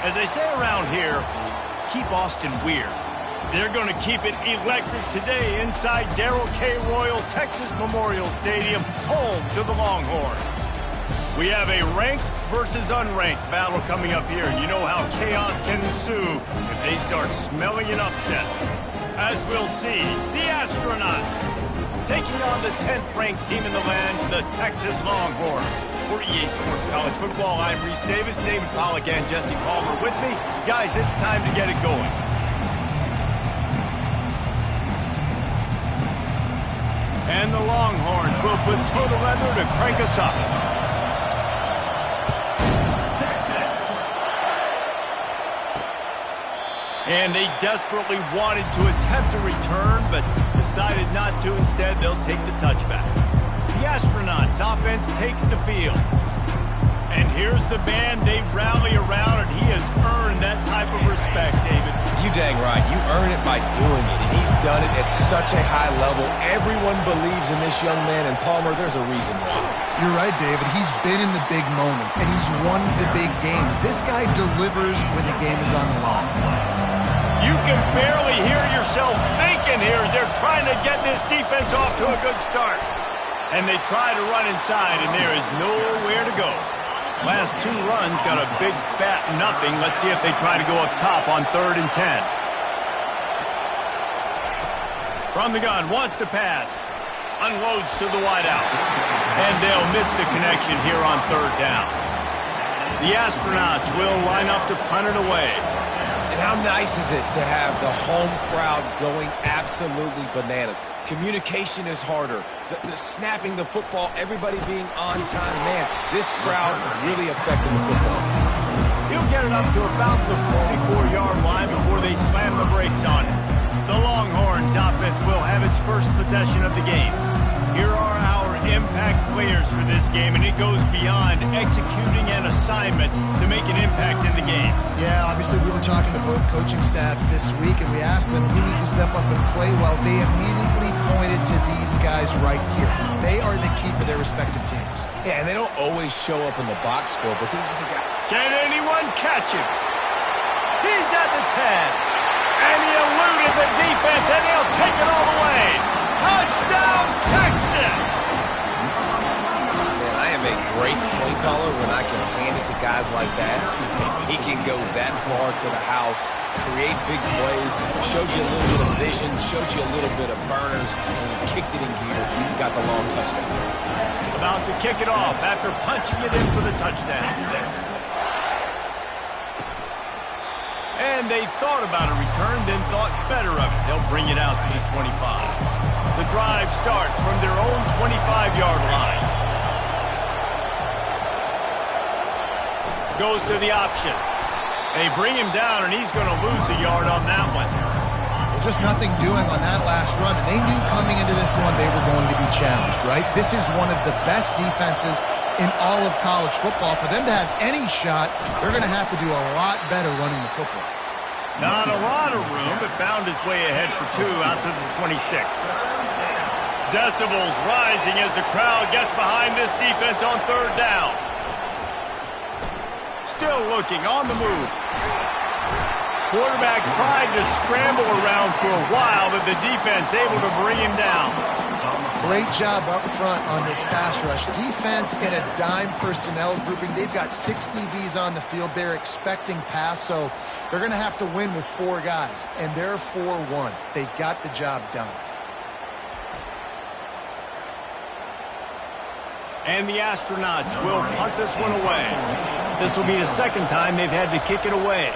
As they say around here, keep Austin weird. They're going to keep it electric today inside Darrell K. Royal Texas Memorial Stadium, home to the Longhorns. We have a ranked versus unranked battle coming up here. You know how chaos can ensue if they start smelling an upset. As we'll see, the Astronauts taking on the 10th-ranked team in the land, the Texas Longhorns. For EA Sports College Football, I'm Reese Davis, David Pollack, and Jesse Palmer with me. Guys, it's time to get it going. And the Longhorns will put total leather to crank us up. And they desperately wanted to attempt a return, but decided not to. Instead, they'll take the touchback. The Astronauts offense takes the field. And here's the band they rally around, and he has earned that type of respect, David. You dang right. You earn it by doing it, and he's done it at such a high level. Everyone believes in this young man, and Palmer, there's a reason why. You're right, David. He's been in the big moments, and he's won the big games. This guy delivers when the game is on the line. You can barely hear yourself thinking here as they're trying to get this defense off to a good start. And they try to run inside, and there is nowhere to go. Last two runs got a big fat nothing. Let's see if they try to go up top on 3rd and 10. From the gun, wants to pass. Unloads to the wideout. And they'll miss the connection here on 3rd down. The Astronauts will line up to punt it away. And how nice is it to have the home crowd going absolutely bananas? Communication is harder. The snapping the football, everybody being on time. Man, this crowd really affecting the football. He'll get it up to about the 44-yard line before they slam the brakes on it. The Longhorns offense will have its first possession of the game. Here are our impact players for this game, and it goes beyond executing an assignment to make an impact in the game. Yeah, obviously we were talking to both coaching staffs this week, and we asked them who needs to step up and play well. They immediately pointed to these guys right here. They are the key for their respective teams. Yeah, and they don't always show up in the box score, but these are the guys. Can anyone catch him? He's at the 10. And he eluded the defense, and he'll take it all the way. Touchdown, Texas! Man, I am a great play caller when I can hand it to guys like that. He can go that far to the house, create big plays, showed you a little bit of vision, showed you a little bit of burners. When he kicked it in gear, he got the long touchdown. About to kick it off after punching it in for the touchdown. And they thought about a return, then thought better of it. They'll bring it out to the 25. The drive starts from their own 25-yard line. Goes to the option. They bring him down, and he's going to lose a yard on that one. Well, just nothing doing on that last run, and they knew coming into this one they were going to be challenged, right? This is one of the best defenses in all of college football. For them to have any shot, they're going to have to do a lot better running the football. Not a lot of room, but found his way ahead for 2 out to the 26. Decibels rising as the crowd gets behind this defense on 3rd down. Still looking on the move. Quarterback tried to scramble around for a while, but the defense able to bring him down. Great job up front on this pass rush. Defense in a dime personnel grouping. They've got 6 DBs on the field. They're expecting pass, so they're going to have to win with 4 guys, and they're 4-1. They got the job done. And the Astronauts will punt this one away. This will be the second time they've had to kick it away.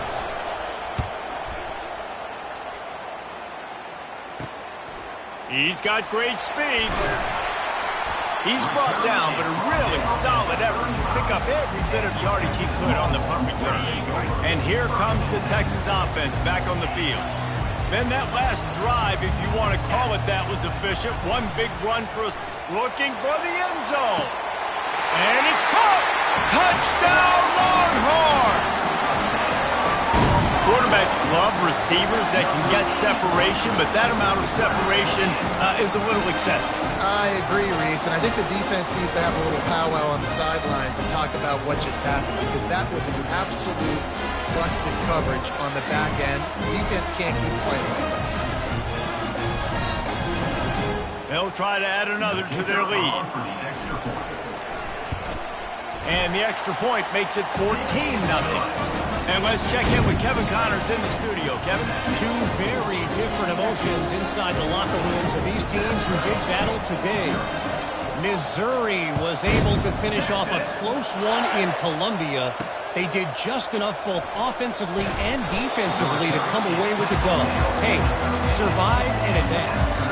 He's got great speed. He's brought down, but a really solid effort to pick up every bit of yardage he could on the punt return. And here comes the Texas offense back on the field. Then that last drive, if you want to call it that, was efficient. One big run for us, looking for the end zone. And it's caught! Touchdown, Longhorns! Quarterbacks love receivers that can get separation, but that amount of separation is a little excessive. I agree, Reese, and I think the defense needs to have a little powwow on the sidelines and talk about what just happened, because that was an absolute busted coverage on the back end. Defense can't keep playing like that. They'll try to add another to their lead. And the extra point makes it 14-0. And let's check in with Kevin Connors in the studio. Kevin? Two very different emotions inside the locker rooms of these teams who did battle today. Missouri was able to finish off a close one in Columbia. They did just enough both offensively and defensively to come away with the dub. Hey, survive and advance.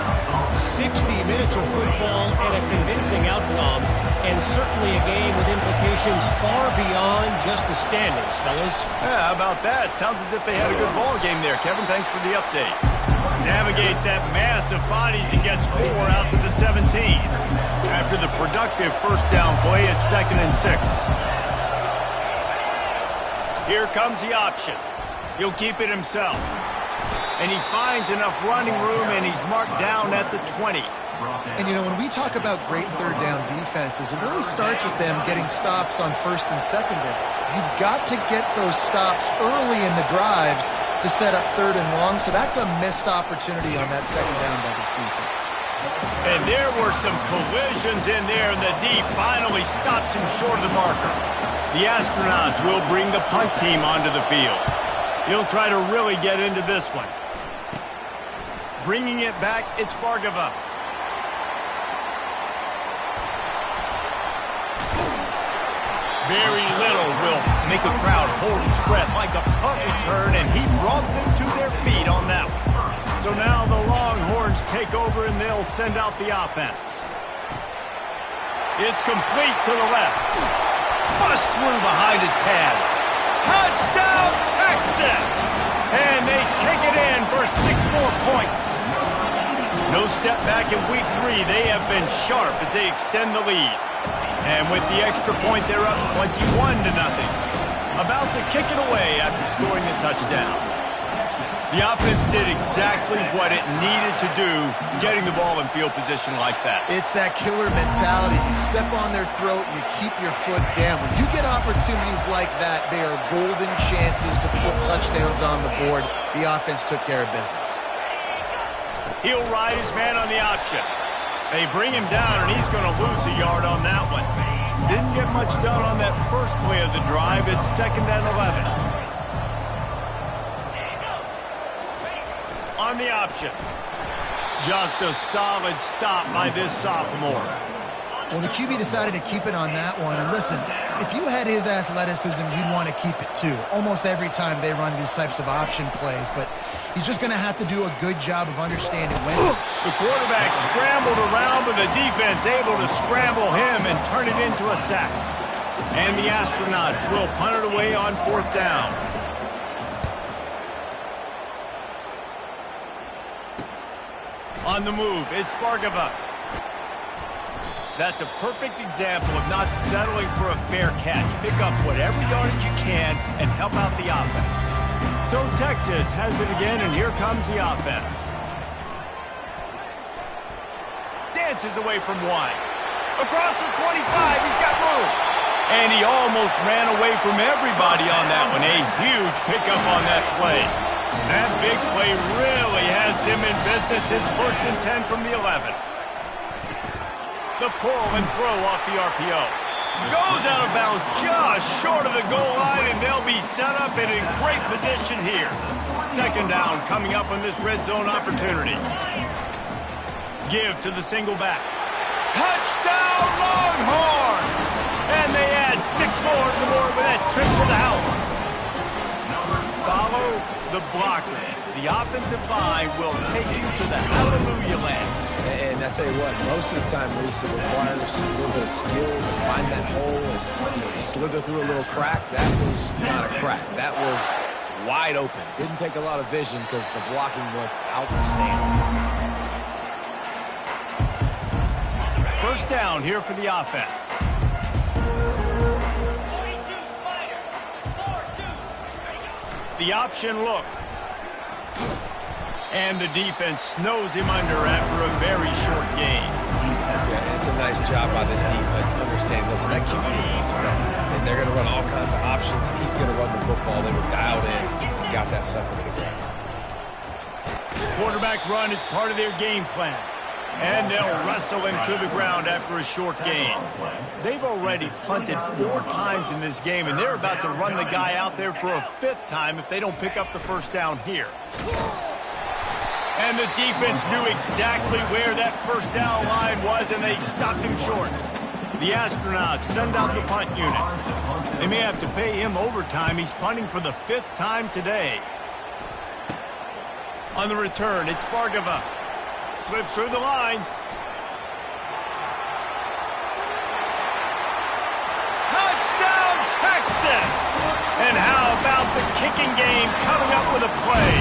60 minutes of football and a convincing outcome, and certainly a game with implications far beyond just the standings, fellas. Yeah, how about that? Sounds as if they had a good ball game there. Kevin, thanks for the update. Navigates that mass of bodies and gets 4 out to the 17. After the productive first down play, it's 2nd and 6. Here comes the option. He'll keep it himself. And he finds enough running room, and he's marked down at the 20. And, you know, when we talk about great third down defenses, it really starts with them getting stops on first and second down. You've got to get those stops early in the drives to set up third and long, so that's a missed opportunity on that second down by this defense. And there were some collisions in there, and the D finally stops him short of the marker. The Astronauts will bring the punt team onto the field. He'll try to really get into this one. Bringing it back, it's Bargava. Very little will make a crowd hold its breath like a punt return, and he brought them to their feet on that one. So now the Longhorns take over, and they'll send out the offense. It's complete to the left. Bust through behind his pad. Touchdown, Texas! And they take it in for 6 more points. No step back in week 3. They have been sharp as they extend the lead. And with the extra point, they're up 21-0. About to kick it away after scoring the touchdown. The offense did exactly what it needed to do, getting the ball in field position like that. It's that killer mentality. You step on their throat, you keep your foot down. When you get opportunities like that, they are golden chances to put touchdowns on the board. The offense took care of business. He'll ride his man on the option. They bring him down, and he's going to lose a yard on that one. Didn't get much done on that first play of the drive. It's 2nd and 11. On the option. Just a solid stop by this sophomore. Well, the QB decided to keep it on that one. And listen, if you had his athleticism, you'd want to keep it too. Almost every time they run these types of option plays. But he's just going to have to do a good job of understanding when. The quarterback scrambled around, but the defense able to scramble him and turn it into a sack. And the Astronauts will punt it away on 4th down. On the move, it's Bargava. That's a perfect example of not settling for a fair catch. Pick up whatever yardage you can and help out the offense. So Texas has it again, and here comes the offense. Dances away from one. Across the 25, he's got room. And he almost ran away from everybody on that one. A huge pickup on that play. That big play really has them in business. It's 1st and 10 from the 11. The pull and throw off the RPO. Goes out of bounds just short of the goal line, and they'll be set up and in great position here. 2nd down coming up on this red zone opportunity. Give to the single back. Touchdown, Longhorn! And they add 6 more to the board with that trip to the house. Follow the blocker. The offensive line will take you to the hallelujah land. And I tell you what, most of the time, Reese, it requires a little bit of skill to find that hole and slither through a little crack. That was not a crack. That was wide open. Didn't take a lot of vision because the blocking was outstanding. 1st down here for the offense. The option look. And the defense snows him under after a very short gain. Yeah, and it's a nice job by this defense. Understand, listen, that QB is a threat. And they're going to run all kinds of options. He's going to run the football. They were dialed in and got that sucker to the ground. Quarterback run is part of their game plan. And they'll wrestle him to the ground after a short gain. They've already punted 4 times in this game, and they're about to run the guy out there for a 5th time if they don't pick up the first down here. And the defense knew exactly where that first down line was, and they stopped him short. The Astronauts send out the punt unit. They may have to pay him overtime. He's punting for the 5th time today. On the return, it's Spargava. Slips through the line. Touchdown, Texas! And how about the kicking game coming up with a play?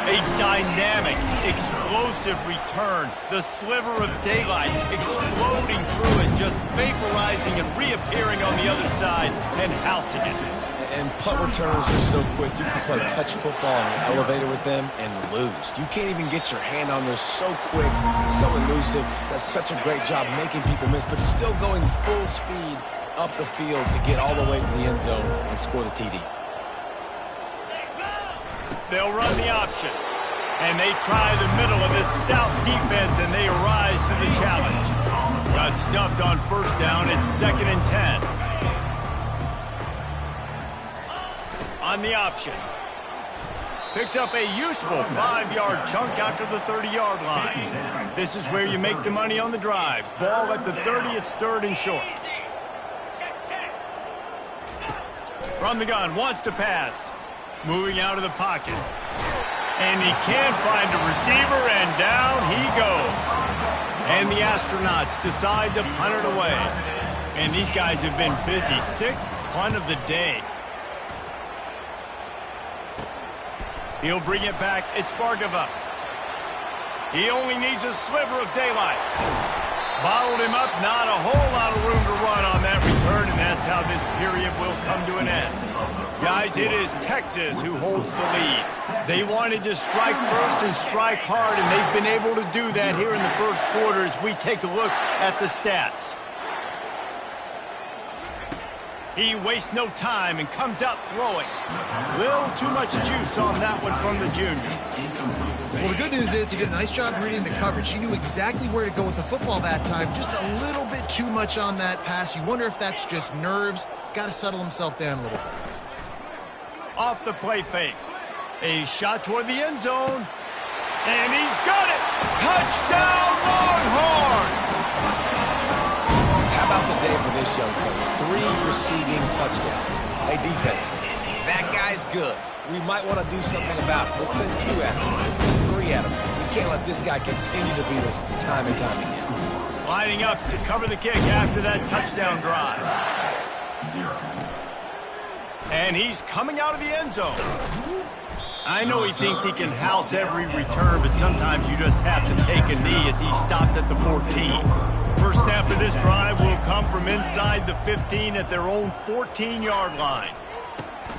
A dynamic, explosive return. The sliver of daylight exploding through it, just vaporizing and reappearing on the other side and housing it. And punt returners are so quick. You can play touch football in an elevator with them and lose. You can't even get your hand on them. So quick, so elusive. That's such a great job making people miss, but still going full speed up the field to get all the way to the end zone and score the TD. They'll run the option. And they try the middle of this stout defense, and they rise to the challenge. Got stuffed on first down. It's 2nd and 10. On the option. Picks up a useful 5-yard chunk after the 30-yard line. This is where you make the money on the drives. Ball at the 30, it's 3rd and short. From the gun, wants to pass. Moving out of the pocket. And he can't find a receiver, and down he goes. And the Astronauts decide to punt it away. And these guys have been busy. 6th punt of the day. He'll bring it back. It's Spargava. He only needs a sliver of daylight. Bottled him up. Not a whole lot of room to run on that return, and that's how this period will come to an end. Guys, it is Texas who holds the lead. They wanted to strike first and strike hard, and they've been able to do that here in the first quarter as we take a look at the stats. He wastes no time and comes out throwing. Little too much juice on that one from the junior. Well, the good news is he did a nice job reading the coverage. He knew exactly where to go with the football that time. Just a little bit too much on that pass. You wonder if that's just nerves. He's got to settle himself down a little bit. Off the play fake. A shot toward the end zone. And he's got it! Touchdown, Longhorn! How about the day for this young fella? 3 receiving touchdowns. Hey, defense, that guy's good. We might want to do something about it. Let's send 2 at him. Let's send 3 at him. We can't let this guy continue to beat us time and time again. Lining up to cover the kick after that touchdown drive. And he's coming out of the end zone. I know he thinks he can house every return, but sometimes you just have to take a knee as he stopped at the 14. First snap of this drive will come from inside the 15 at their own 14-yard line.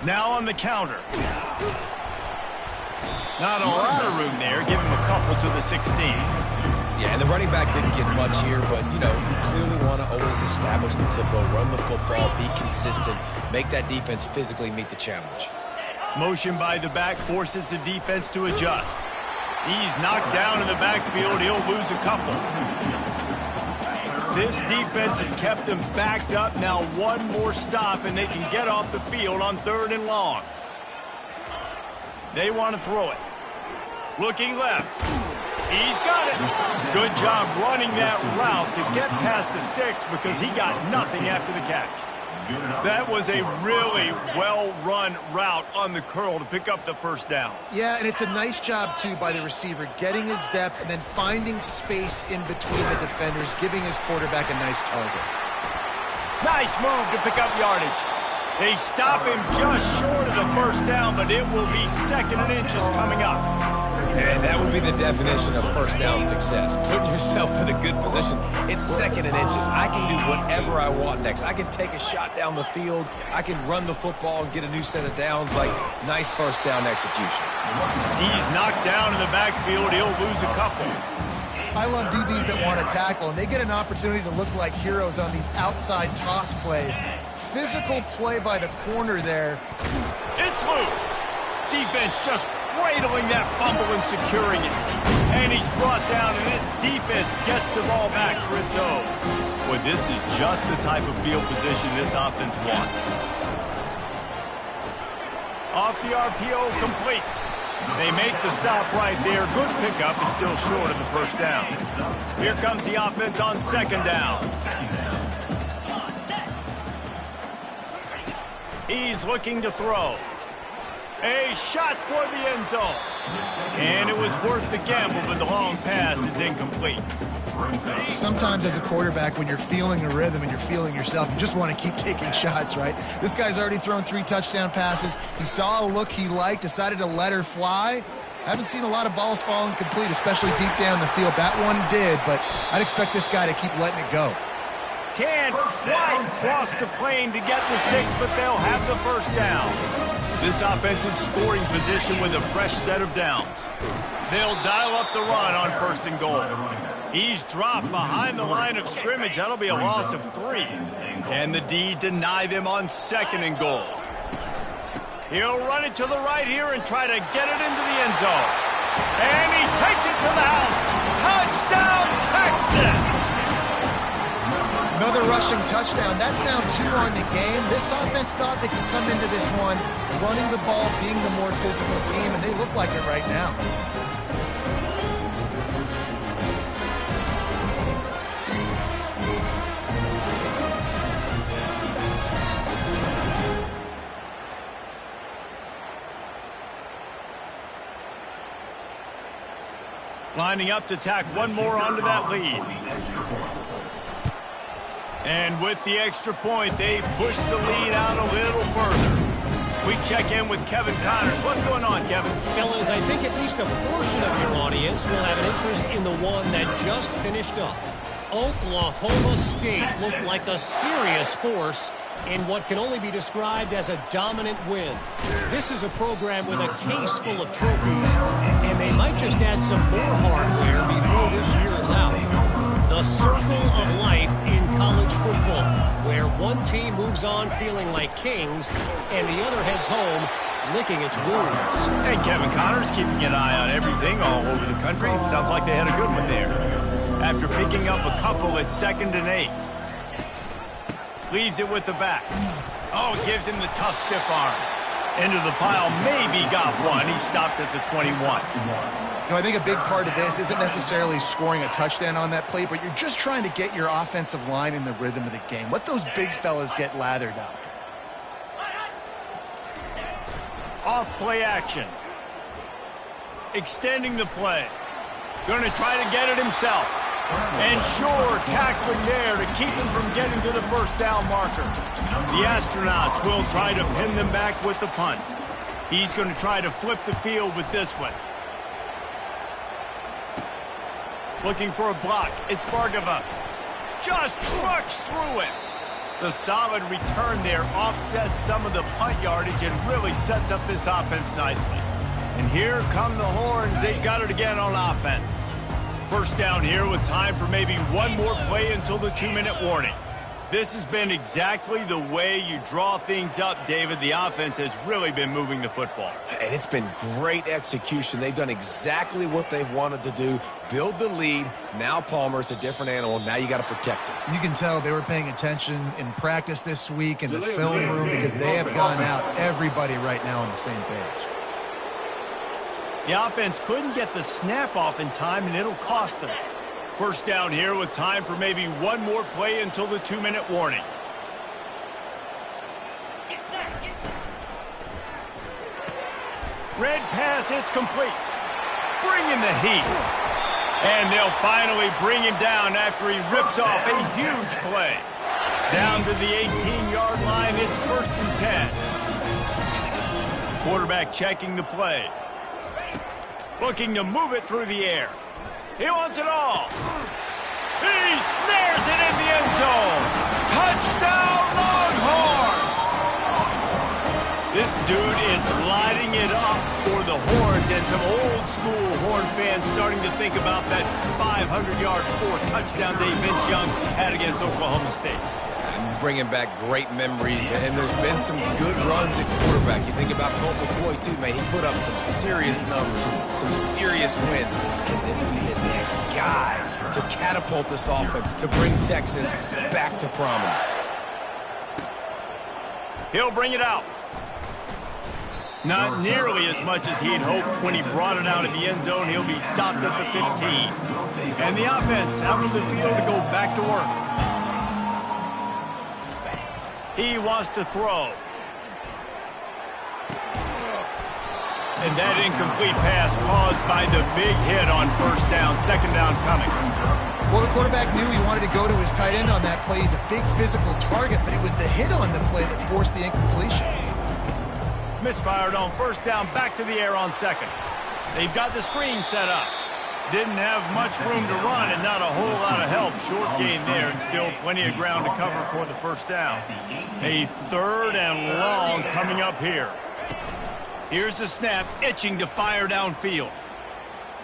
Now on the counter. Not a lot of room there. Give him a couple to the 16. Yeah, and the running back didn't get much here, but, you know, you clearly want to always establish the tempo, run the football, be consistent, make that defense physically meet the challenge. Motion by the back forces the defense to adjust. He's knocked down in the backfield. He'll lose a couple. This defense has kept them backed up. Now one more stop, and they can get off the field on 3rd and long. They want to throw it. Looking left. He's got it. Good job running that route to get past the sticks because he got nothing after the catch. That was a really well-run route on the curl to pick up the first down. Yeah, and it's a nice job, too, by the receiver, getting his depth and then finding space in between the defenders, giving his quarterback a nice target. Nice move to pick up yardage. They stop him just short of the first down, but it will be 2nd and inches coming up. And that would be the definition of first down success. Putting yourself in a good position. It's second and inches. I can do whatever I want next. I can take a shot down the field. I can run the football and get a new set of downs. Like, nice first down execution. He's knocked down in the backfield. He'll lose a couple. I love DBs that want to tackle, and they get an opportunity to look like heroes on these outside toss plays. Physical play by the corner there. It's loose. Defense just cradling that fumble and securing it. And he's brought down, and this defense gets the ball back for its own. Boy, this is just the type of field position this offense wants. Off the RPO, complete. They make the stop right there. Good pickup, but still short of the first down. Here comes the offense on second down. He's looking to throw. A shot toward the end zone. And it was worth the gamble, but the long pass is incomplete. Sometimes as a quarterback, when you're feeling a rhythm and you're feeling yourself, you just want to keep taking shots, right? This guy's already thrown 3 touchdown passes. He saw a look he liked, decided to let her fly. Haven't seen a lot of balls falling complete, especially deep down the field. That one did, but I'd expect this guy to keep letting it go. Can't quite cross the plane to get the 6, but they'll have the first down. This offensive scoring position with a fresh set of downs. They'll dial up the run on first and goal. He's dropped behind the line of scrimmage. That'll be a loss of 3. Can the D deny them on second and goal? He'll run it to the right here and try to get it into the end zone. And he takes it to the house. Touchdown, Texas! Another rushing touchdown. That's now 2 on the game. This offense thought they could come into this one running the ball, being the more physical team, and they look like it right now. Lining up to tack one more onto that lead. And with the extra point, they push the lead out a little further. We check in with Kevin Connors. What's going on, Kevin? Fellas, I think at least a portion of your audience will have an interest in the one that just finished up. Oklahoma State looked like a serious force in what can only be described as a dominant win. This is a program with a case full of trophies, and they might just add some more hardware before this year is out. The circle of life in college football, where one team moves on feeling like kings, and the other heads home licking its wounds. Hey, Kevin Connors keeping an eye on everything all over the country. Sounds like they had a good one there. After picking up a couple at 2nd and 8. Leaves it with the back. Oh, gives him the tough stiff arm. Into the pile, maybe got one. He stopped at the 21. You know, I think a big part of this isn't necessarily scoring a touchdown on that play, but you're just trying to get your offensive line in the rhythm of the game. Let those big fellas get lathered up. Off play action. Extending the play. Going to try to get it himself. And sure, tackling there to keep him from getting to the first down marker. The Astronauts will try to pin them back with the punt. He's going to try to flip the field with this one. Looking for a block. It's Bargava. Just trucks through it. The solid return there offsets some of the punt yardage and really sets up this offense nicely. And here come the horns. They got it again on offense. First down here with time for maybe one more play until the 2-minute warning. This has been exactly the way you draw things up, David. The offense has really been moving the football. And it's been great execution. They've done exactly what they've wanted to do. Build the lead. Now Palmer's a different animal. Now you got to protect it. You can tell they were paying attention in practice this week in the film room because they have gone out, everybody right now on the same page. The offense couldn't get the snap off in time, and it'll cost them. First down here with time for maybe one more play until the 2-minute warning. Red pass, it's complete. Bringing the heat. And they'll finally bring him down after he rips off a huge play. Down to the 18-yard line, it's 1st and 10. Quarterback checking the play. Looking to move it through the air. He wants it all. He snares it in the end zone. Touchdown, Longhorns! This dude is lighting it up for the Horns, and some old-school Horn fans starting to think about that 500-yard, 4-touchdown day Vince Young had against Oklahoma State. And bringing back great memories, and there's been some good runs at quarterback. You think about Colt McCoy, too, man. He put up some serious numbers, some serious wins. Can this be the next guy to catapult this offense, to bring Texas back to prominence? He'll bring it out. Not nearly as much as he'd hoped when he brought it out in the end zone. He'll be stopped at the 15. And the offense out on the field to go back to work. He wants to throw. And that incomplete pass caused by the big hit on first down. Second down coming. Well, the quarterback knew he wanted to go to his tight end on that play. He's a big physical target, but it was the hit on the play that forced the incompletion. Misfired on first down, back to the air on second. They've got the screen set up. Didn't have much room to run and not a whole lot of help. Short gain there and still plenty of ground to cover for the first down. A third and long coming up here. Here's the snap, itching to fire downfield.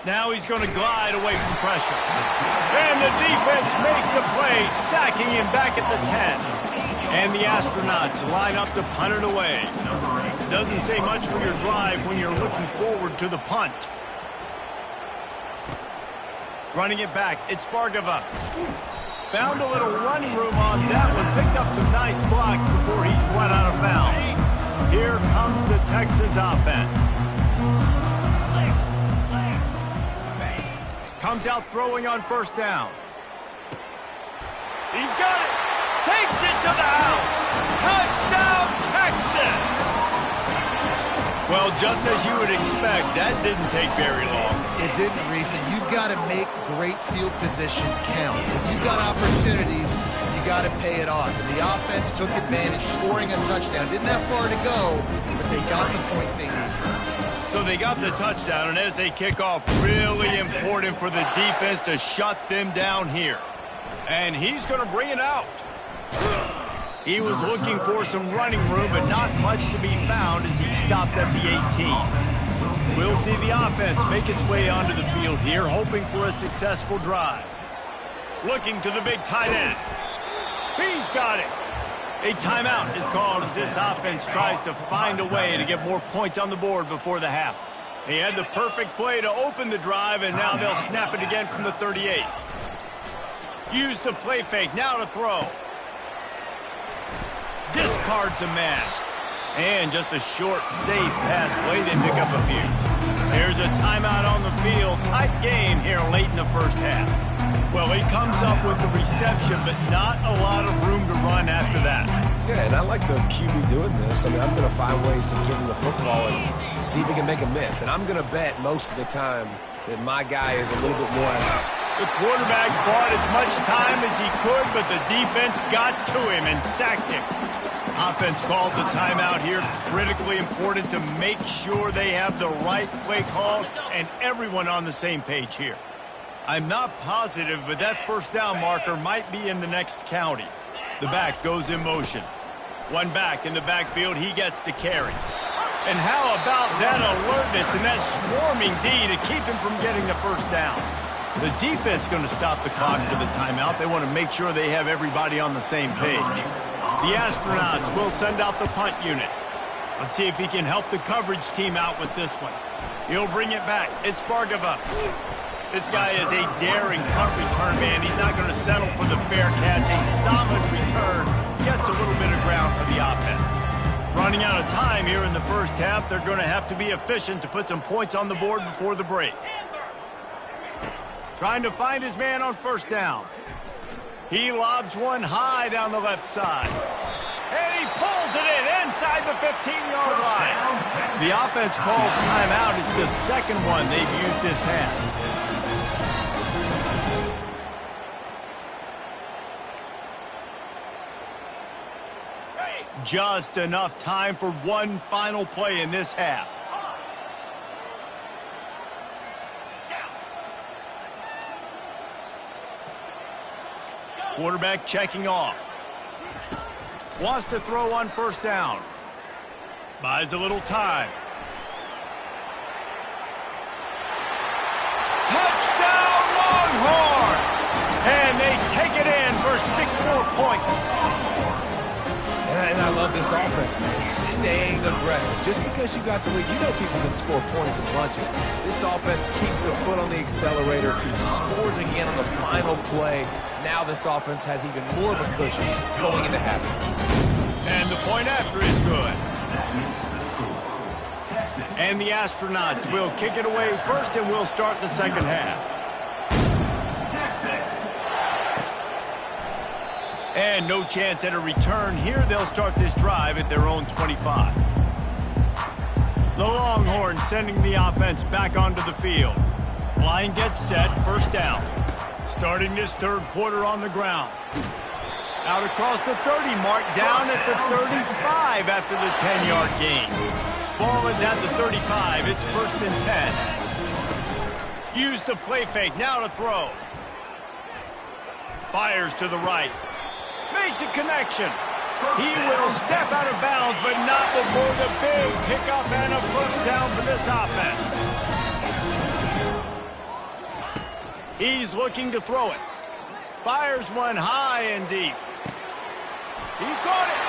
Now he's going to glide away from pressure. And the defense makes a play, sacking him back at the 10. And the Astronauts line up to punt it away. Doesn't say much for your drive when you're looking forward to the punt. Running it back, it's Bargava. Found a little running room on that one. Picked up some nice blocks before he's run out of bounds. Here comes the Texas offense. Comes out throwing on first down. He's got it. Takes it to the house. Touchdown, Texas! Well, just as you would expect, that didn't take very long. It didn't, Reese, and you've got to make great field position count. When you've got opportunities, you got to pay it off. And the offense took advantage, scoring a touchdown. Didn't have far to go, but they got the points they needed. So they got the touchdown, and as they kick off, really important for the defense to shut them down here. And he's going to bring it out. He was looking for some running room, but not much to be found as he stopped at the 18. We'll see the offense make its way onto the field here, hoping for a successful drive. Looking to the big tight end. He's got it. A timeout is called as this offense tries to find a way to get more points on the board before the half. He had the perfect play to open the drive, and now they'll snap it again from the 38. Use the play fake, now to throw. Discards a man. And just a short, safe pass play. They pick up a few. There's a timeout on the field. Tight game here late in the first half. Well, he comes up with the reception, but not a lot of room to run after that. Yeah, and I like the QB doing this. I mean, I'm going to find ways to give him the football and see if he can make a miss. And I'm going to bet most of the time that my guy is a little bit more. The quarterback bought as much time as he could, but the defense got to him and sacked him. Offense calls a timeout here. Critically important to make sure they have the right play call and everyone on the same page here. I'm not positive, but that first down marker might be in the next county. The back goes in motion. One back in the backfield, he gets to carry. And how about that alertness and that swarming D to keep him from getting the first down? The defense going to stop the clock with a timeout. They want to make sure they have everybody on the same page. The Astronauts will send out the punt unit. Let's see if he can help the coverage team out with this one. He'll bring it back. It's Bargava. This guy is a daring punt return man. He's not going to settle for the fair catch. A solid return gets a little bit of ground for the offense. Running out of time here in the first half. They're going to have to be efficient to put some points on the board before the break. Trying to find his man on first down. He lobs one high down the left side. And he pulls it in inside the 15-yard line. The offense calls timeout. It's the second one they've used this half. Just enough time for one final play in this half. Quarterback checking off. Wants to throw on first down. Buys a little time. Touchdown Longhorns! And they take it in for 6 more points. And I love this offense, man. Staying aggressive. Just because you got the lead, you know people can score points in bunches. This offense keeps their foot on the accelerator, scores again on the final play. Now this offense has even more of a cushion going into halftime. And the point after is good. And the Astronauts will kick it away first, and we'll start the second half. And no chance at a return here. They'll start this drive at their own 25. The Longhorns sending the offense back onto the field. Line gets set, first down. Starting this third quarter on the ground. Out across the 30 mark, down at the 35 after the 10-yard gain. Ball is at the 35. It's first and 10. Use the play fake. Now to throw. Fires to the right. Makes a connection. He will step out of bounds, but not before the big pickup and a first down for this offense. He's looking to throw it. Fires one high and deep. He caught it.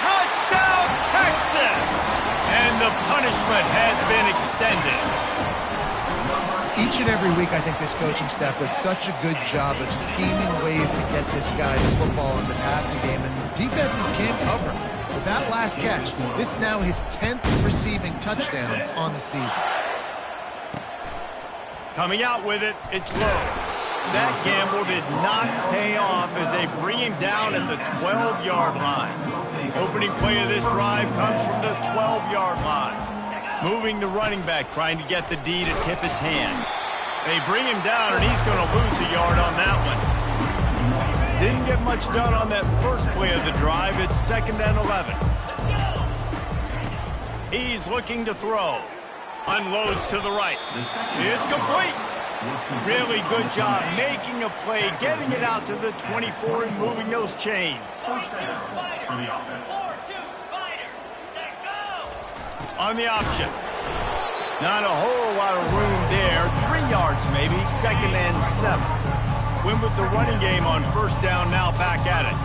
Touchdown, Texas! And the punishment has been extended. Each and every week, I think this coaching staff does such a good job of scheming ways to get this guy the football in the passing game, and defenses can't cover him. With that last catch, this is now his 10th receiving touchdown on the season. Coming out with it, it's low. That gamble did not pay off as they bring him down at the 12-yard line. Opening play of this drive comes from the 12-yard line. Moving the running back, trying to get the D to tip his hand. They bring him down, and he's going to lose a yard on that one. Didn't get much done on that first play of the drive. It's second and 11. He's looking to throw. Unloads to the right. It's complete. Really good job making a play, getting it out to the 24 and moving those chains. On the option. Not a whole lot of room there. 3 yards maybe, second and 7. Win with the running game on first down, now back at it.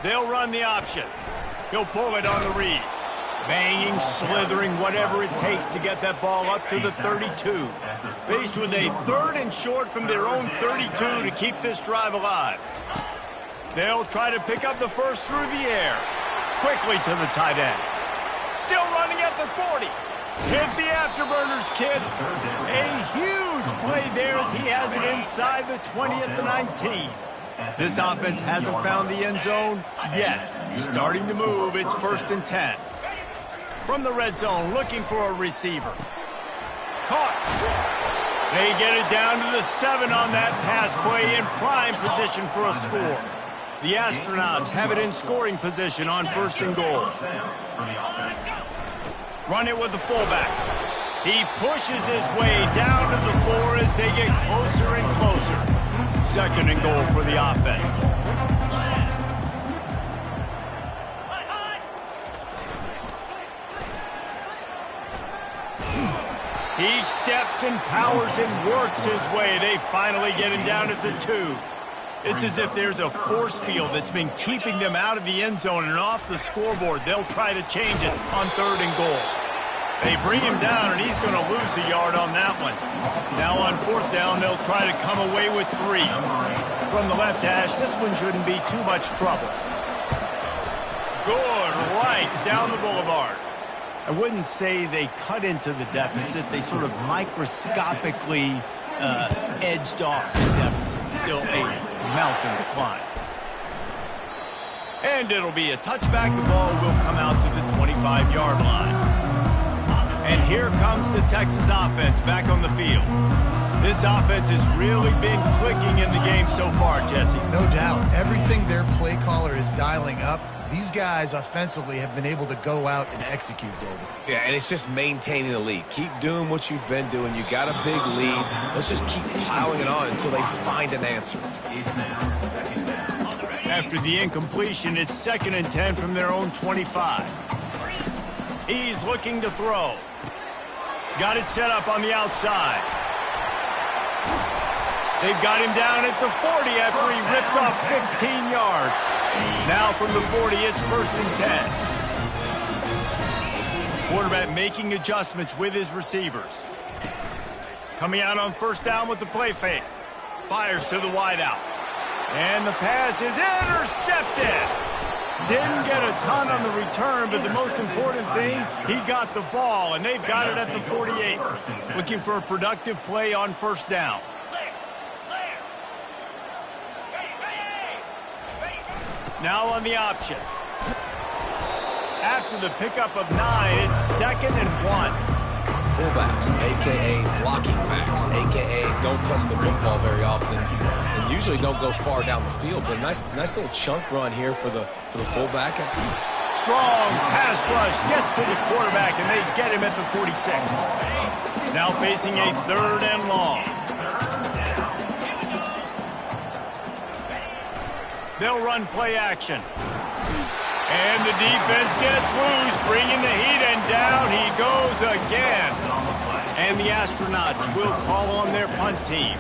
They'll run the option. He'll pull it on the read. Banging, slithering, whatever it takes to get that ball up to the 32. Faced with a third and short from their own 32 to keep this drive alive. They'll try to pick up the first through the air. Quickly to the tight end. Still running at the 40. Hit the afterburners, kid. A huge play there as he has it inside the 20 at the 19. This offense hasn't found the end zone yet. Starting to move, it's first and 10. From the red zone, looking for a receiver. Caught. They get it down to the 7 on that pass play in prime position for a score. The Astronauts have it in scoring position on first and goal. Run it with the fullback. He pushes his way down to the 4 as they get closer and closer. Second and goal for the offense. He steps and powers and works his way. They finally get him down at the 2. It's as if there's a force field that's been keeping them out of the end zone and off the scoreboard. They'll try to change it on third and goal. They bring him down, and he's going to lose a yard on that one. Now on fourth down, they'll try to come away with 3. From the left hash, this one shouldn't be too much trouble. Good, right down the boulevard. I wouldn't say they cut into the deficit. They sort of microscopically edged off the deficit. Still a mountain to climb. And it'll be a touchback. The ball will come out to the 25-yard line. And here comes the Texas offense back on the field. This offense has really been clicking in the game so far, Jesse. No doubt. Everything their play caller is dialing up, These guys offensively have been able to go out and execute, David. Yeah, and it's just maintaining the lead. Keep doing what you've been doing. You got a big lead. Let's just keep piling it on until they find an answer. After the incompletion, it's 2nd and 10 from their own 25. He's looking to throw. Got it set up on the outside. They've got him down at the 40 after he ripped off 15 yards. Now from the 40, it's 1st and 10. Quarterback making adjustments with his receivers. Coming out on 1st down with the play fake. Fires to the wideout. And the pass is intercepted. Didn't get a ton on the return, but the most important thing, he got the ball, and they've got it at the 48. Looking for a productive play on 1st down. Now on the option. After the pickup of 9, it's 2nd and 1. Fullbacks, a.k.a. blocking backs, a.k.a. don't touch the football very often, and usually don't go far down the field. But a nice little chunk run here for the fullback. Strong pass rush gets to the quarterback, and they get him at the 46. Now facing a 3rd and long. They'll run play action. And the defense gets loose, bringing the heat, and down he goes again. And the Astronauts will call on their punt team.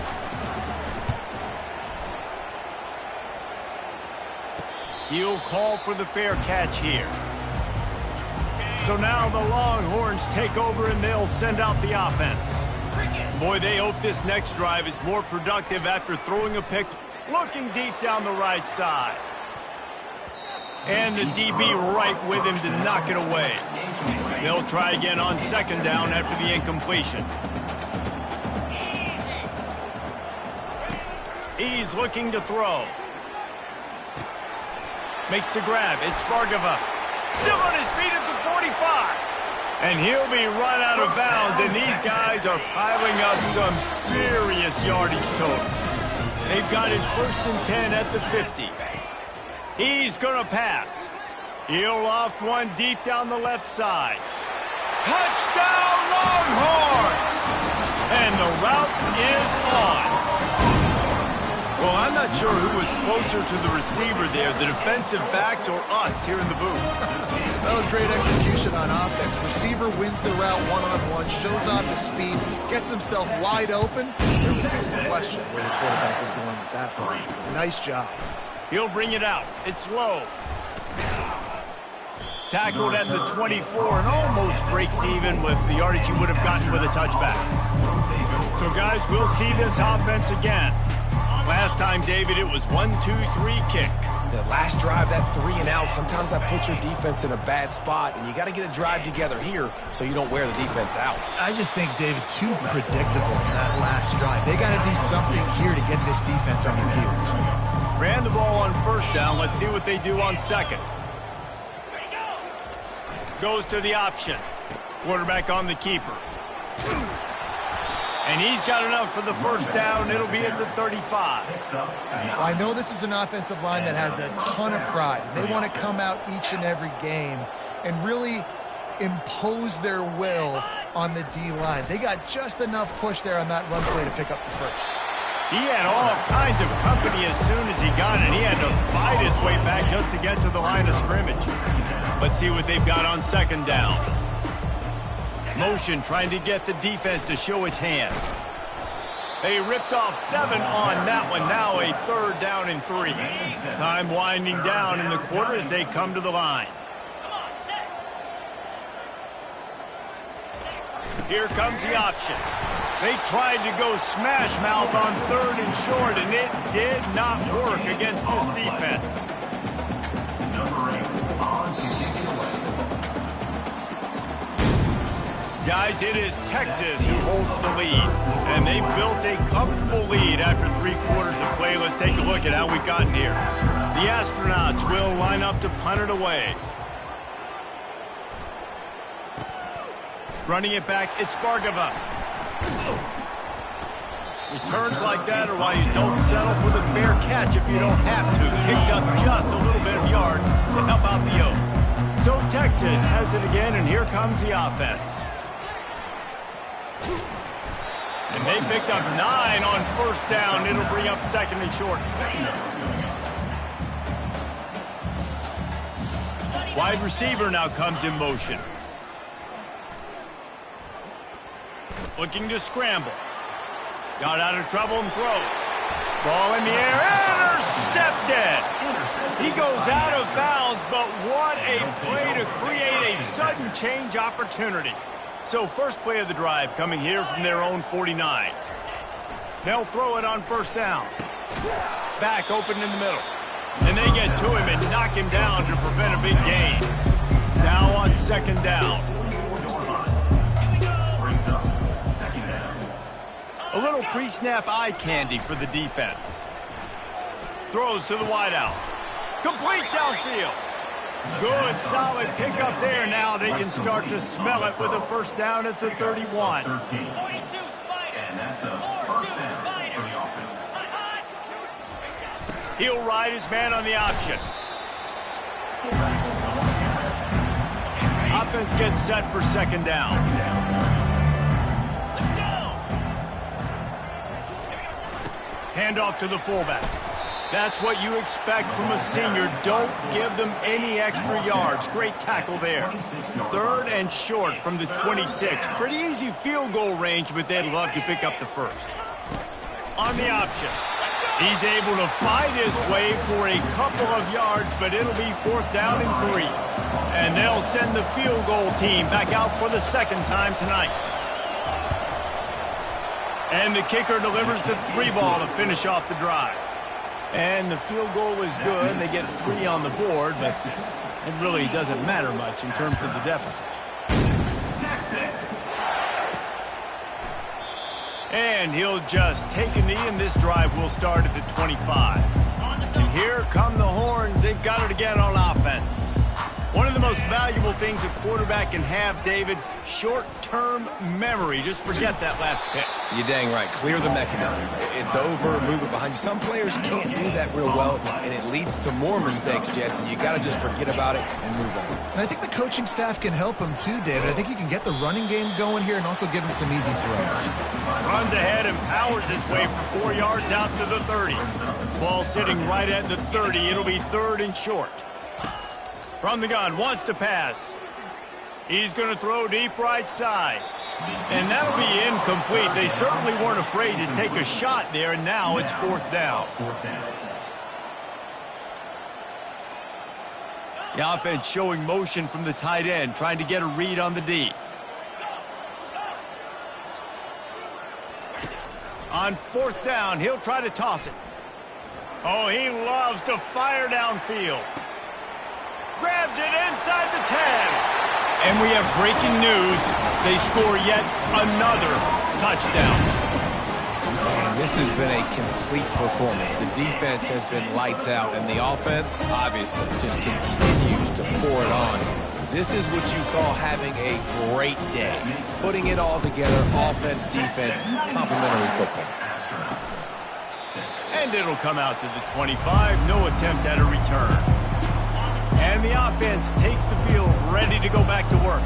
He'll call for the fair catch here. So now the Longhorns take over, and they'll send out the offense. Boy, they hope this next drive is more productive after throwing a pick, looking deep down the right side. And the DB right with him to knock it away. They'll try again on 2nd down after the incompletion. He's looking to throw. Makes the grab. It's Bargava. Still on his feet at the 45. And he'll be run out of bounds, and these guys are piling up some serious yardage total. They've got it 1st and 10 at the 50. He's going to pass. He'll loft one deep down the left side. Touchdown, Longhorns! And the route is on. Well, I'm not sure who was closer to the receiver there, the defensive backs or us here in the booth. That was great execution on offense. Receiver wins the route one-on-one, shows off his speed, gets himself wide open. There was no question where the quarterback was going with that one. Nice job. He'll bring it out. It's low. Tackled at the 24 and almost breaks even with the yardage he would have gotten with a touchback. So, guys, we'll see this offense again. Last time, David, it was 1-2-3 kick. The last drive, that 3 and out, sometimes that puts your defense in a bad spot, and you got to get a drive together here so you don't wear the defense out. I just think, David, too predictable in that last drive. They got to do something here to get this defense on their heels. Ran the ball on 1st down. Let's see what they do on 2nd. Goes to the option. Quarterback on the keeper. And he's got enough for the 1st down. It'll be at the 35. Well, I know this is an offensive line that has a ton of pride. They want to come out each and every game and really impose their will on the D-line. They got just enough push there on that run play to pick up the 1st. He had all kinds of company as soon as he got it. He had to fight his way back just to get to the line of scrimmage. Let's see what they've got on 2nd down. Motion trying to get the defense to show his hand. They ripped off 7 on that one. Now a 3rd down and 3. Time winding down in the quarter as they come to the line. Here comes the option. They tried to go smash mouth on 3rd and short, and it did not work against this defense. Guys, it is Texas who holds the lead, and they've built a comfortable lead after 3 quarters of play. Let's take a look at how we've gotten here. The Astronauts will line up to punt it away. Running it back, it's Bargava. Returns like that are why you don't settle for the fair catch if you don't have to. Picks up just a little bit of yards to help out the Oak. So Texas has it again, and here comes the offense. And they picked up 9 on first down. It'll bring up second and short. Wide receiver now comes in motion. Looking to scramble. Got out of trouble and throws. Ball in the air, intercepted! He goes out of bounds, but what a play to create a sudden change opportunity. So first play of the drive coming here from their own 49. They'll throw it on first down. Back open in the middle. And they get to him and knock him down to prevent a big gain. Now on second down. A little pre-snap eye candy for the defense. Throws to the wideout. Complete downfield. Good, solid pickup there. Now they can start to smell it with a first down at the 31. He'll ride his man on the option. Offense gets set for second down. Handoff to the fullback. That's what you expect from a senior. Don't give them any extra yards. Great tackle there. Third and short from the 26. Pretty easy field goal range, but they'd love to pick up the first. On the option. He's able to fight his way for a couple of yards, but it'll be fourth down and 3. And they'll send the field goal team back out for the second time tonight. And the kicker delivers the 3 ball to finish off the drive. And the field goal is good. They get 3 on the board, but it really doesn't matter much in terms of the deficit. And he'll just take a knee, and this drive will start at the 25. And here come the horns. They've got it again on offense. One of the most valuable things a quarterback can have, David, short-term memory. Just forget that last pick. You're dang right. Clear the mechanism. It's over. Move it behind you. Some players can't do that real well, and it leads to more mistakes, Jesse. You got to just forget about it and move on. And I think the coaching staff can help him too, David. I think you can get the running game going here and also give him some easy throws. Runs ahead and powers his way for 4 yards out to the 30. Ball sitting right at the 30. It'll be third and short. From the gun, wants to pass. He's going to throw deep right side. And that'll be incomplete. They certainly weren't afraid to take a shot there, and now it's fourth down. The offense showing motion from the tight end, trying to get a read on the D. On fourth down, he'll try to toss it. Oh, he loves to fire downfield. Grabs it inside the 10. And we have breaking news. They score yet another touchdown. Man, this has been a complete performance. The defense has been lights out, and the offense, obviously, just continues to pour it on. This is what you call having a great day. Putting it all together, offense, defense, complementary football. And it'll come out to the 25. No attempt at a return. And the offense takes the field, ready to go back to work.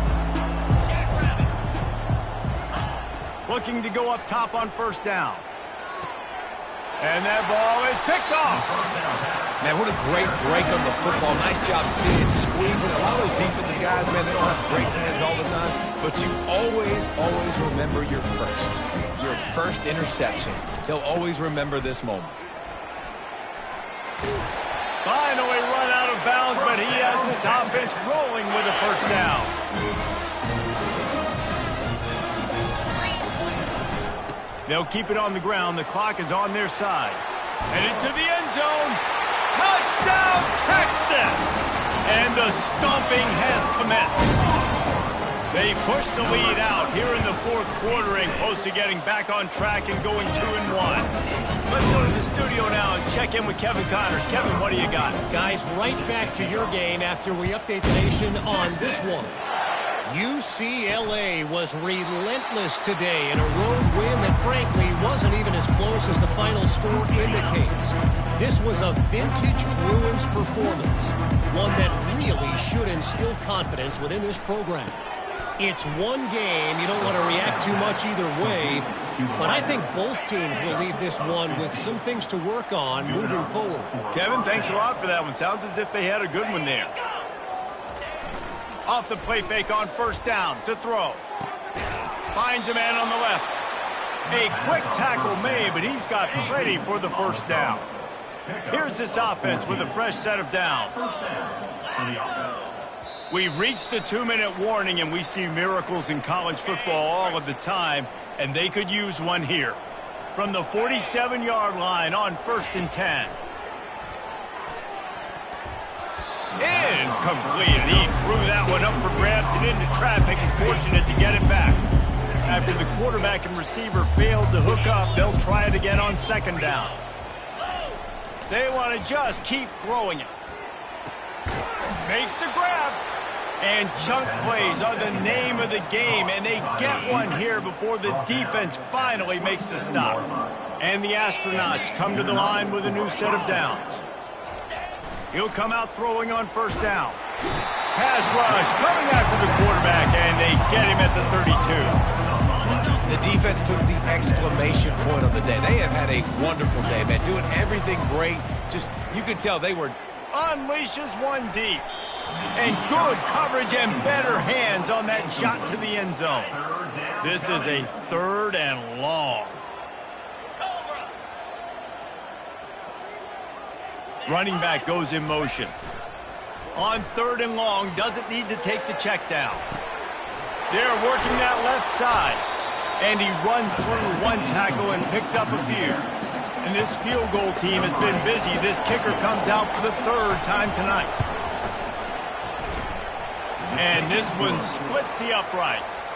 Looking to go up top on first down. And that ball is picked off. Man, what a great break on the football. Nice job seeing it, squeezing. A lot of those defensive guys, man, they don't have great hands all the time. But you always remember your first interception. They'll always remember this moment. Finally run out of bounds, but he has his offense rolling with a first down. They'll keep it on the ground. The clock is on their side. Headed to the end zone. Touchdown, Texas! And the stomping has commenced. They push the lead out here in the fourth quarter and close to getting back on track and going 2-1. Let's go to the studio now and check in with Kevin Connors. Kevin, what do you got? Guys, right back to your game after we update the nation on this one. UCLA was relentless today in a road win that frankly wasn't even as close as the final score indicates. This was a vintage Bruins performance, one that really should instill confidence within this program. It's one game. You don't want to react too much either way, but I think both teams will leave this one with some things to work on moving forward. Kevin, thanks a lot for that one. Sounds as if they had a good one there. Off the play fake on first down to throw. Finds a man on the left. A quick tackle made, but he's got plenty for the first down. Here's this offense with a fresh set of downs. We've reached the 2-minute warning, and we see miracles in college football all of the time, and they could use one here. From the 47-yard line on 1st and 10. Incomplete, and he threw that one up for grabs and into traffic, and fortunate to get it back. After the quarterback and receiver failed to hook up, they'll try it again on 2nd down. They want to just keep throwing it. Makes the grab. And chunk plays are the name of the game, and they get one here before the defense finally makes the stop. And the Astronauts come to the line with a new set of downs. He'll come out throwing on 1st down. Pass rush coming after the quarterback, and they get him at the 32. The defense puts the exclamation point on the day. They have had a wonderful day, man, doing everything great. Just, you could tell they were... Unleashes one deep. And good coverage and better hands on that shot to the end zone. This is a 3rd and long. Running back goes in motion. On 3rd and long, doesn't need to take the check down. They're working that left side. And he runs through one tackle and picks up a few. And this field goal team has been busy. This kicker comes out for the 3rd time tonight. And this one splits the uprights.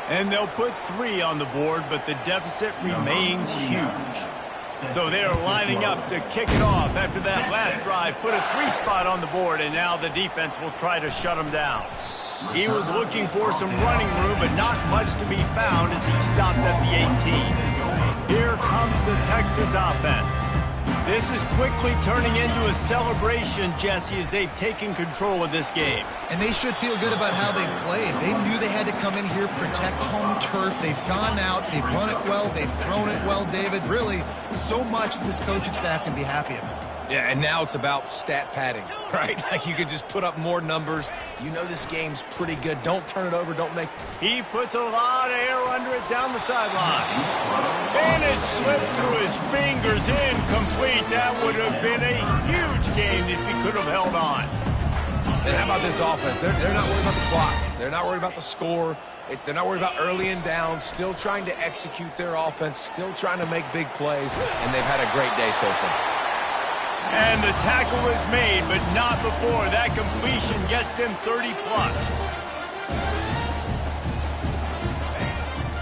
And they'll put 3 on the board, but the deficit remains huge. So they're lining up to kick it off after that last drive. Put a 3 spot on the board, and now the defense will try to shut him down. He was looking for some running room, but not much to be found as he stopped at the 18. Here comes the Texas offense. This is quickly turning into a celebration, Jesse, as they've taken control of this game. And they should feel good about how they've played. They knew they had to come in here, protect home turf. They've gone out, they've run it well, they've thrown it well, David. Really, so much this coaching staff can be happy about. Yeah, and now it's about stat padding, right? Like you could just put up more numbers. You know this game's pretty good. Don't turn it over. Don't make... He puts a lot of air under it down the sideline. And it slips through his fingers, incomplete. That would have been a huge game if he could have held on. And how about this offense? They're not worried about the clock. They're not worried about the score. They're not worried about early and down. Still trying to execute their offense. Still trying to make big plays. And they've had a great day so far. And the tackle is made, but not before that completion gets them 30-plus.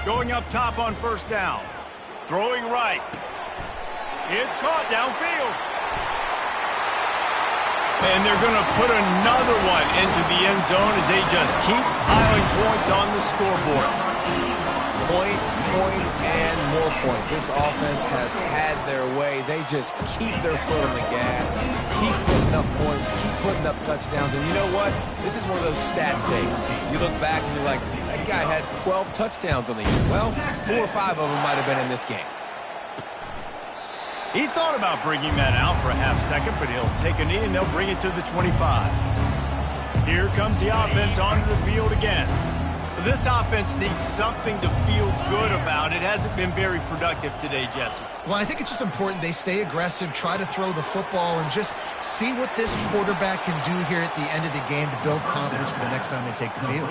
Going up top on 1st down. Throwing right. It's caught downfield. And they're going to put another one into the end zone as they just keep piling points on the scoreboard. Points, points, and more points. This offense has had their way. They just keep their foot on the gas, keep putting up points, keep putting up touchdowns. And you know what? This is one of those stats days. You look back and you're like, that guy had 12 touchdowns on the year. Well, 4 or 5 of them might have been in this game. He thought about bringing that out for a half second, but he'll take a knee and they'll bring it to the 25. Here comes the offense onto the field again. This offense needs something to feel good about. It hasn't been very productive today, Jesse. Well, I think it's just important they stay aggressive, try to throw the football, and just see what this quarterback can do here at the end of the game to build confidence for the next time they take the field.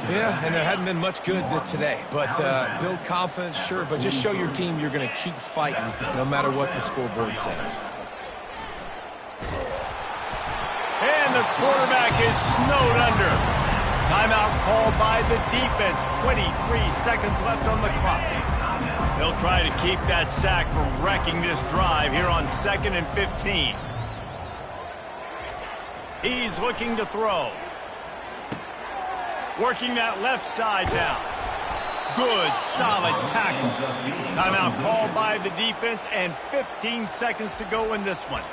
Yeah, and there hadn't been much good today. But build confidence, sure, but just show your team you're going to keep fighting no matter what the scoreboard says. And the quarterback is snowed under. Timeout called by the defense. 23 seconds left on the clock. They'll try to keep that sack from wrecking this drive here on 2nd and 15. He's looking to throw. Working that left side now. Good, solid tackle. Timeout called by the defense, and 15 seconds to go in this one.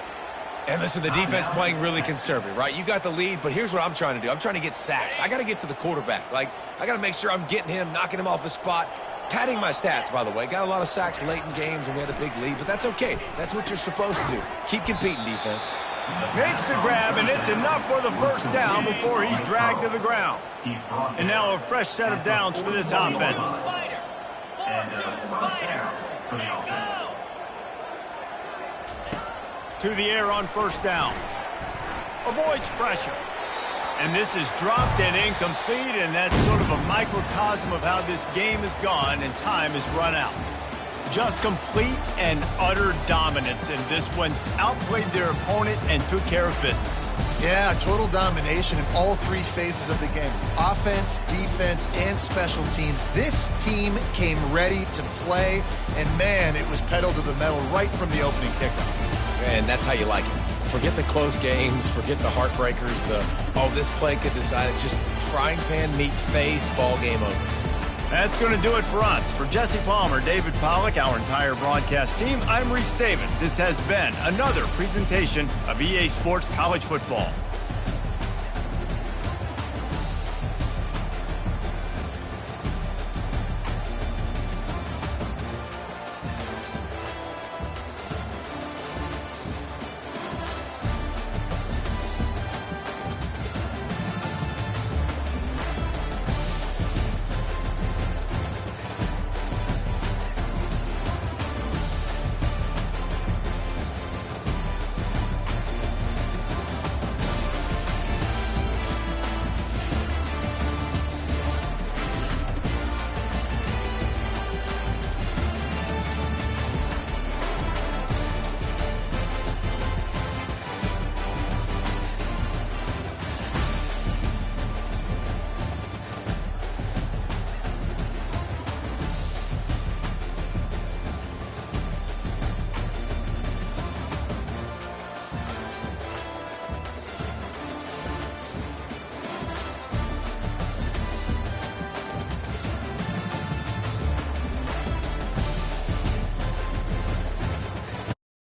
And listen, the defense playing really conservative, right? You got the lead, but here's what I'm trying to do. I'm trying to get sacks. I got to get to the quarterback. Like, I got to make sure I'm getting him, knocking him off his spot. Padding my stats, by the way. Got a lot of sacks late in games when we had a big lead, but that's okay. That's what you're supposed to do. Keep competing, defense. Makes the grab, and it's enough for the first down before he's dragged to the ground. And now a fresh set of downs for this offense. To the air on first down. Avoids pressure. And this is dropped and incomplete, and that's sort of a microcosm of how this game has gone, and time has run out. Just complete and utter dominance in this one. Outplayed their opponent and took care of business. Yeah, total domination in all three phases of the game. Offense, defense, and special teams. This team came ready to play, and man, it was pedal to the metal right from the opening kickoff. And that's how you like it. Forget the close games, forget the heartbreakers, this play could decide it. Just frying pan, meat face, ball game over. That's going to do it for us. For Jesse Palmer, David Pollack, our entire broadcast team, I'm Reese Davis. This has been another presentation of EA Sports College Football.